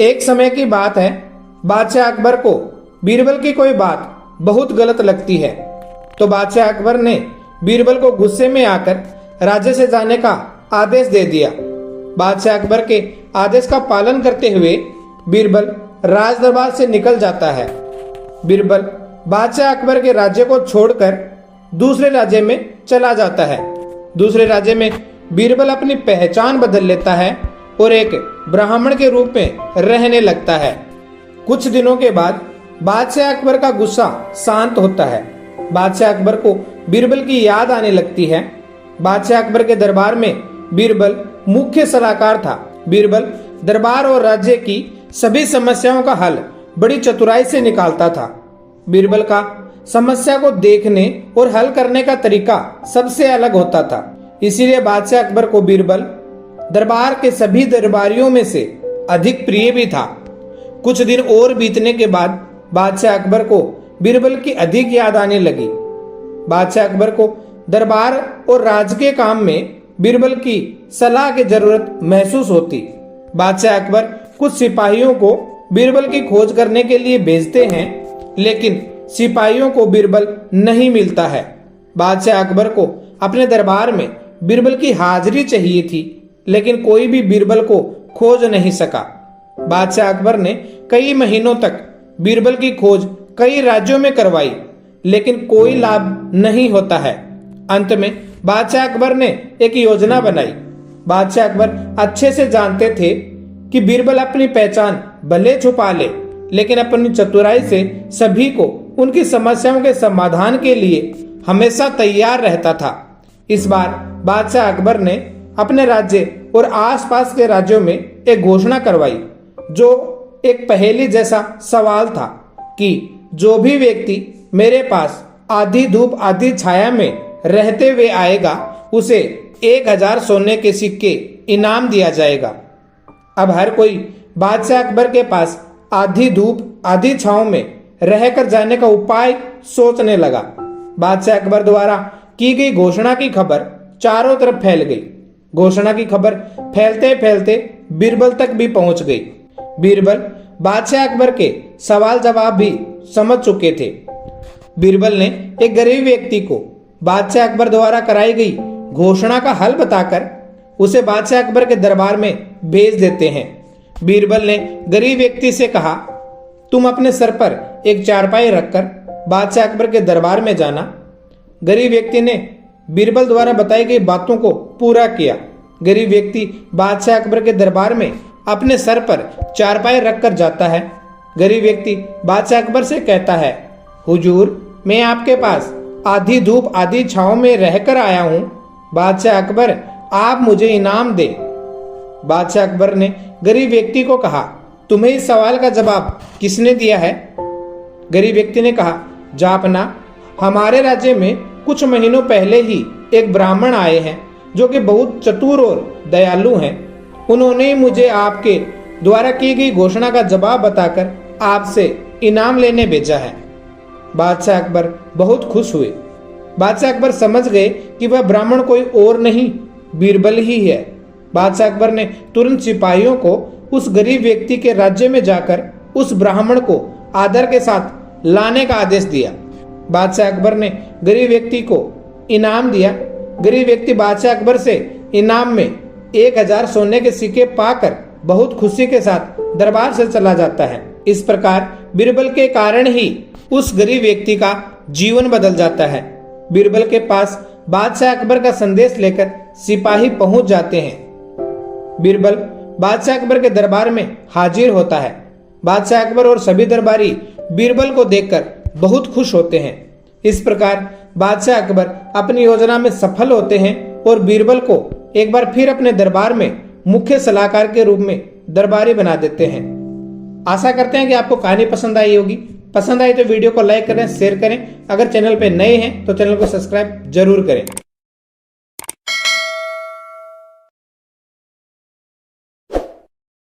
एक समय की बात है, बादशाह अकबर को बीरबल की कोई बात बहुत गलत लगती है। तो बादशाह अकबर ने बीरबल को गुस्से में आकर राज्य से जाने का आदेश दे दिया। बादशाह अकबर के आदेश का पालन करते हुए बीरबल राज दरबार से निकल जाता है। बीरबल बादशाह अकबर के राज्य को छोड़कर दूसरे राज्य में चला जाता है। दूसरे राज्य में बीरबल अपनी पहचान बदल लेता है और एक ब्राह्मण के रूप में रहने लगता है। कुछ दिनों के बाद बादशाह अकबर का गुस्सा शांत होता है। बादशाह अकबर को बीरबल की याद आने लगती है। बादशाह अकबर के दरबार में बीरबल मुख्य सलाहकार था। बीरबल दरबार और राज्य की सभी समस्याओं का हल बड़ी चतुराई से निकालता था। बीरबल का समस्या को देखने और हल करने का तरीका सबसे अलग होता था। इसीलिए बादशाह अकबर को बीरबल दरबार के सभी दरबारियों में से अधिक प्रिय भी था। कुछ दिन और बीतने के बाद बादशाह अकबर को बीरबल की अधिक याद आने लगी। बादशाह अकबर को दरबार और राज के काम में बीरबल की सलाह की जरूरत महसूस होती। बादशाह अकबर कुछ सिपाहियों को बीरबल की खोज करने के लिए भेजते हैं, लेकिन सिपाहियों को बीरबल नहीं मिलता है। बादशाह अकबर को अपने दरबार में बीरबल की हाजिरी चाहिए थी, लेकिन कोई भी बीरबल को खोज नहीं सका। बादशाह अकबर ने कई महीनों तक बीरबल की खोज कई राज्यों में करवाई, लेकिन कोई लाभ नहीं होता है। अंत में बादशाह अकबर ने एक योजना बनाई। बादशाह अकबर अच्छे से जानते थे कि बीरबल अपनी पहचान भले छुपा ले, लेकिन अपनी चतुराई से सभी को उनकी समस्याओं के समाधान के लिए हमेशा तैयार रहता था। इस बार बादशाह अकबर ने अपने राज्य और आसपास के राज्यों में एक घोषणा करवाई, जो एक पहेली जैसा सवाल था कि जो भी व्यक्ति मेरे पास आधी धूप आधी छाया में रहते हुए आएगा, उसे 1000 सोने के सिक्के इनाम दिया जाएगा। अब हर कोई बादशाह अकबर के पास आधी धूप आधी छांव में रहकर जाने का उपाय सोचने लगा। बादशाह अकबर द्वारा की गई घोषणा की खबर चारों तरफ फैल गई। घोषणा की खबर फैलते फैलते बीरबल तक भी पहुंच गई। बीरबल बादशाह अकबर के सवाल जवाब भी समझ चुके थे। बीरबल ने एक गरीब व्यक्ति को बादशाह अकबर द्वारा कराई गई घोषणा का हल बताकर उसे बादशाह अकबर के दरबार में भेज देते हैं। बीरबल ने गरीब व्यक्ति से कहा, तुम अपने सर पर एक चारपाई रखकर बादशाह अकबर के दरबार में जाना। गरीब व्यक्ति ने बीरबल द्वारा बताई गई बातों को पूरा किया। गरीब व्यक्ति बादशाह अकबर के दरबार में अपने सर पर चारपाई रखकर जाता है। गरीब व्यक्ति बादशाह अकबर से कहता है, हुजूर, मैं आपके पास आधी धूप आधी छांव में रहकर आया हूँ। बादशाह अकबर, आप मुझे इनाम दे। बादशाह अकबर ने गरीब व्यक्ति को कहा, तुम्हें इस सवाल का जवाब किसने दिया है? गरीब व्यक्ति ने कहा, जापना, हमारे राज्य में कुछ महीनों पहले ही एक ब्राह्मण आए हैं जो कि बहुत चतुर और दयालु हैं। उन्होंने ही मुझे आपके द्वारा की गई घोषणा का जवाब बताकर आपसे इनाम लेने भेजा है। बादशाह अकबर बहुत खुश हुए। बादशाह अकबर समझ गए कि वह ब्राह्मण कोई और नहीं, बीरबल ही है। बादशाह अकबर ने तुरंत सिपाहियों को उस गरीब व्यक्ति के राज्य में जाकर उस ब्राह्मण को आदर के साथ लाने का आदेश दिया। बादशाह अकबर ने गरीब व्यक्ति को इनाम दिया। गरीब व्यक्ति बादशाह अकबर से इनाम में 1000 सोने के सिक्के पाकर बहुत खुशी के साथ दरबार से चला जाता है। इस प्रकार बीरबल के कारण ही उस गरीब व्यक्ति का जीवन बदल जाता है। बीरबल के पास बादशाह अकबर का संदेश लेकर सिपाही पहुंच जाते हैं। बीरबल बादशाह अकबर के दरबार में हाजिर होता है। बादशाह अकबर और सभी दरबारी बीरबल को देखकर बहुत खुश होते हैं। इस प्रकार बादशाह अकबर अपनी योजना में सफल होते हैं और बीरबल को एक बार फिर अपने दरबार में मुख्य सलाहकार के रूप में दरबारी बना देते हैं। आशा करते हैं कि आपको कहानी पसंद आई होगी। पसंद आई तो वीडियो को लाइक करें, शेयर करें। अगर चैनल पे नए हैं तो चैनल को सब्सक्राइब जरूर करें।